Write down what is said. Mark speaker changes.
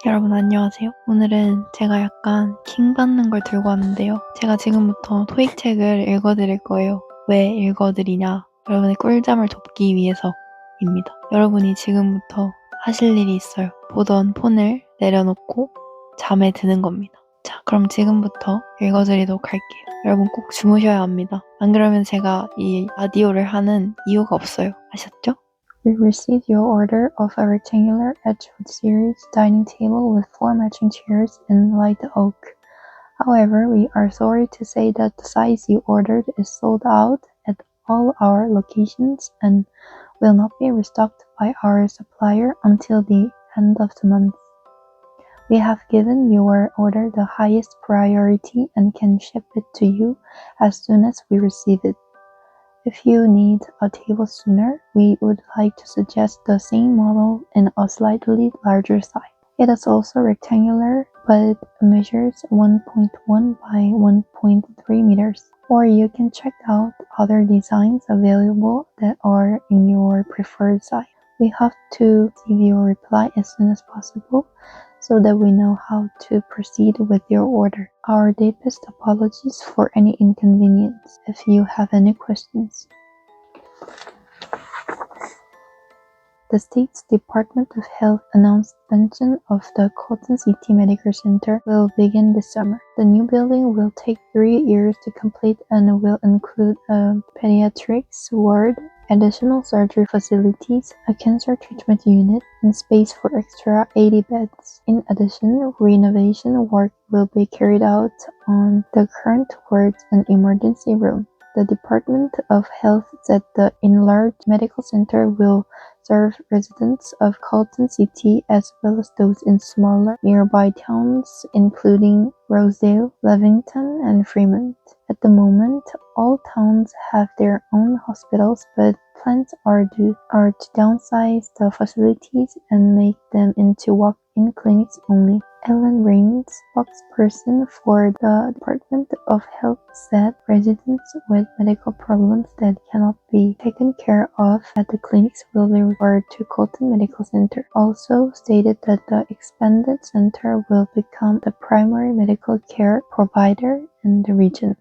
Speaker 1: 여러분 안녕하세요. 오늘은 제가 약간 킹받는 걸 들고 왔는데요. 제가 지금부터 토익 책을 읽어드릴 거예요. 왜 읽어드리냐? 여러분의 꿀잠을 돕기 위해서입니다. 여러분이 지금부터 하실 일이 있어요. 보던 폰을 내려놓고 잠에 드는 겁니다. 자, 그럼 지금부터 읽어드리도록 할게요. 여러분 꼭 주무셔야 합니다. 안 그러면 제가 이 라디오를 하는 이유가 없어요. 아셨죠? We received your order of a rectangular Edgewood series dining table with 4 matching chairs in light oak. However, we are sorry to say that the size you ordered is sold out at all our locations and will not be restocked by our supplier until the end of the month. We have given your order the highest priority and can ship it to you as soon as we receive it. If you need a table sooner, we would like to suggest the same model in a slightly larger size. It is also rectangular, but measures 1.1 by 1.3 meters. Or you can check out other designs available that are in your preferred size. We hope to receive your reply as soon as possible so that we know how to proceed with your order. Our deepest apologies for any inconvenience. If you have any questions. The state's Department of Health announced expansion of the Cotton City Medical Center will begin this summer. The new building will take 3 years to complete and will include a pediatrics ward, additional surgery facilities, a cancer treatment unit, and space for extra 80 beds. In addition, renovation work will be carried out on the current wards and emergency room. The Department of Health said the enlarged medical center will serve residents of Colton City as well as those in smaller nearby towns including Rosedale, Levington, and Fremont. At the moment, all towns have their own hospitals, but plans are to downsize the facilities and make them into walk-in clinics only. Ellen Raines, spokesperson for the Department of Health, said residents with medical problems that cannot be taken care of at the clinics will be referred to Colton Medical Center. Also stated that the expanded center will become the primary medical care provider in the region.